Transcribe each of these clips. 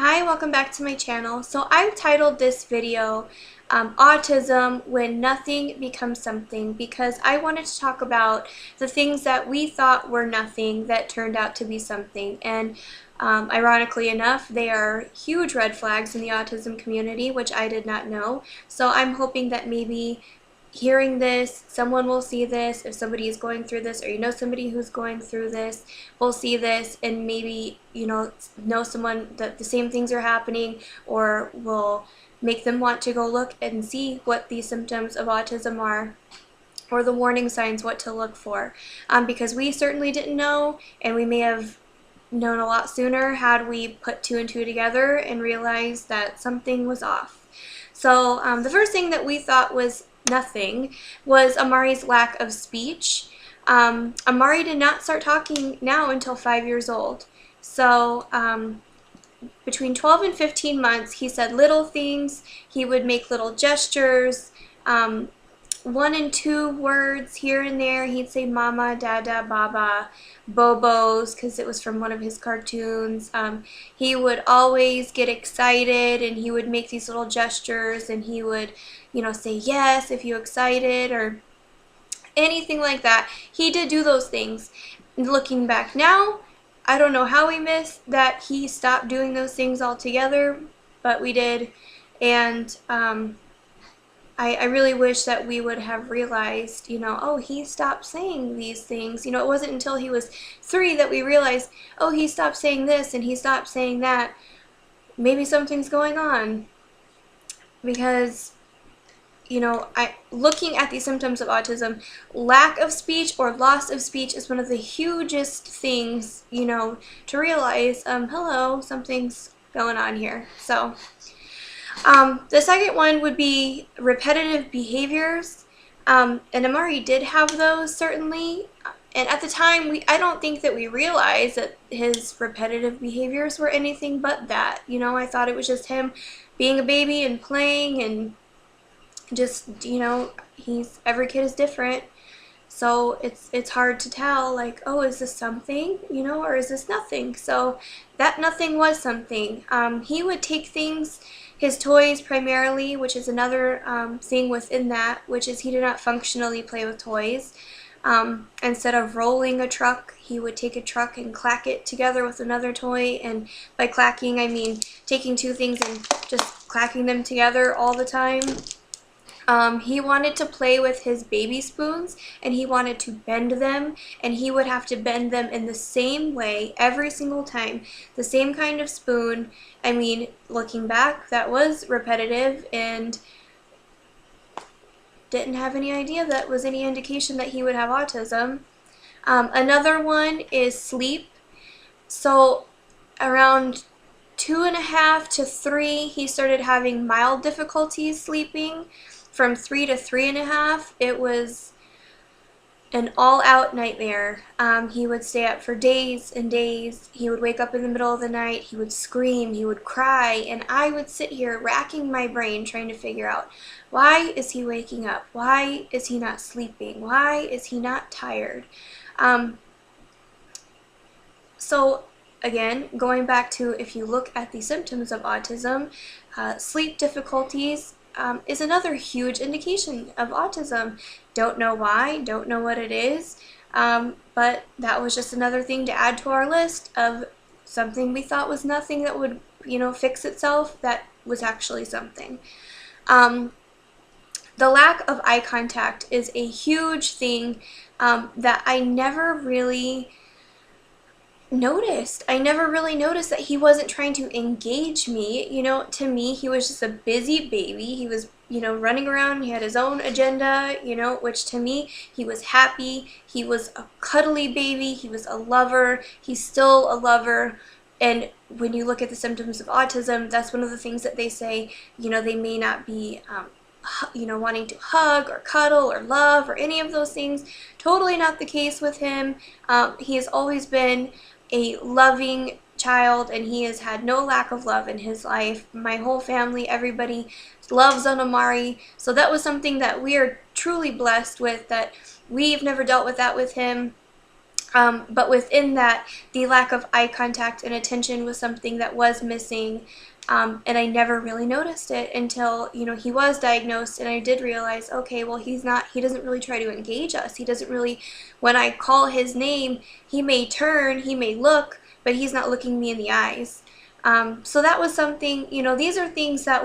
Hi, welcome back to my channel. So I've titled this video Autism When Nothing Becomes Something, because I wanted to talk about the things that we thought were nothing that turned out to be something. And ironically enough, they are huge red flags in the autism community, which I did not know. So I'm hoping that maybe hearing this, someone will see this. If somebody is going through this, or you know somebody who's going through this, will see this and maybe, know someone that the same things are happening, or will make them want to go look and see what these symptoms of autism are, or the warning signs, what to look for. Because we certainly didn't know, and we may have known a lot sooner had we put two and two together and realized that something was off. So the first thing that we thought was nothing was Amari's lack of speech. Amari did not start talking now until 5 years old. So between 12 and 15 months, he said little things. He would make little gestures, 1 and 2 words here and there. He'd say mama, dada, baba, bobos, because it was from one of his cartoons. He would always get excited, and he would make these little gestures, and he would, say yes if you're excited or anything like that. He did do those things. Looking back now, I don't know how we missed that he stopped doing those things altogether, but we did. And I really wish that we would have realized, oh, he stopped saying these things. It wasn't until he was 3 that we realized, oh, he stopped saying this and he stopped saying that. Maybe something's going on. Because, looking at the symptoms of autism, lack of speech or loss of speech is one of the hugest things, to realize, hello, something's going on here. So the second one would be repetitive behaviors, and Amari did have those, certainly, and at the time I don't think that we realized that his repetitive behaviors were anything but that. I thought it was just him being a baby and playing, and just, every kid is different, so it's hard to tell, like, oh, is this something, or is this nothing? So that nothing was something. He would take things, his toys primarily, which is another thing within that, which is he did not functionally play with toys. Instead of rolling a truck, he would take a truck and clack it together with another toy, and by clacking I mean taking two things and just clacking them together all the time. He wanted to play with his baby spoons, and he wanted to bend them, and he would have to bend them in the same way every single time. The same kind of spoon. I mean, looking back, that was repetitive, and didn't have any idea that was any indication that he would have autism. Another one is sleep. So around 2.5 to 3, he started having mild difficulties sleeping. From 3 to 3.5, it was an all-out nightmare. He would stay up for days and days. He would wake up in the middle of the night. He would scream. He would cry. And I would sit here racking my brain trying to figure out, why is he waking up? Why is he not sleeping? Why is he not tired? So again, going back to, if you look at the symptoms of autism, sleep difficulties is another huge indication of autism. Don't know why, don't know what it is, but that was just another thing to add to our list of something we thought was nothing that would, fix itself, that was actually something. The lack of eye contact is a huge thing that I never really noticed. I never really noticed that he wasn't trying to engage me. To me, he was just a busy baby. He was, running around. He had his own agenda, which to me, he was happy. He was a cuddly baby. He was a lover. He's still a lover. And when you look at the symptoms of autism, that's one of the things that they say, they may not be, wanting to hug or cuddle or love or any of those things. Totally not the case with him. He has always been a loving child, and he has had no lack of love in his life. My whole family, everybody loves on Amari, so that was something that we are truly blessed with, that we've never dealt with that with him. But within that, the lack of eye contact and attention was something that was missing. And I never really noticed it until, he was diagnosed, and I did realize, okay, well, he doesn't really try to engage us. He doesn't really, when I call his name, he may turn, he may look, but he's not looking me in the eyes. So that was something, these are things that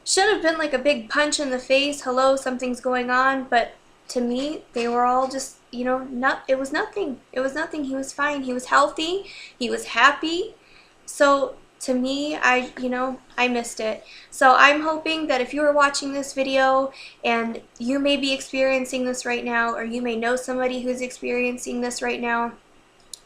should have been like a big punch in the face. Hello, something's going on. But to me, they were all just, it was nothing. It was nothing. He was fine. He was healthy. He was happy. So to me, I missed it. So I'm hoping that if you are watching this video and you may be experiencing this right now, or you may know somebody who's experiencing this right now,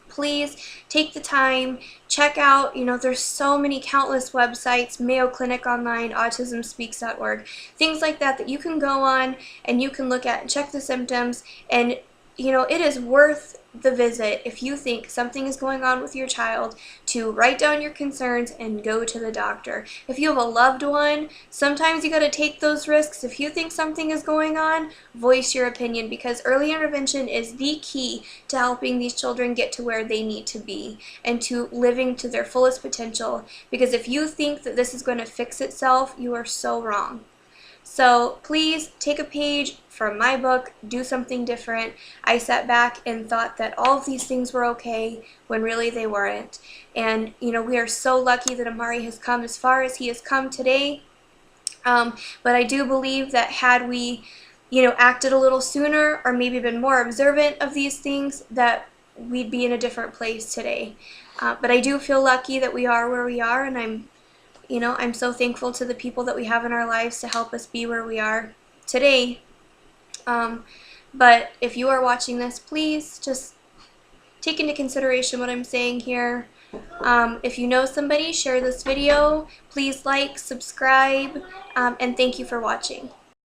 please take the time, check out, there's so many countless websites, Mayo Clinic Online, autismspeaks.org, things like that that you can go on and you can look at and check the symptoms. And it is worth the visit if you think something is going on with your child, to write down your concerns and go to the doctor. If you have a loved one, sometimes you got to take those risks. If you think something is going on, voice your opinion, because early intervention is the key to helping these children get to where they need to be and to living to their fullest potential. Because if you think that this is going to fix itself, you are so wrong. So please take a page from my book, do something different. I sat back and thought that all of these things were okay when really they weren't. And, we are so lucky that Amari has come as far as he has come today. But I do believe that had we, acted a little sooner, or maybe been more observant of these things, that we'd be in a different place today. But I do feel lucky that we are where we are, and I'm so thankful to the people that we have in our lives to help us be where we are today. But if you are watching this, please just take into consideration what I'm saying here. If you know somebody, share this video. Please like, subscribe, and thank you for watching.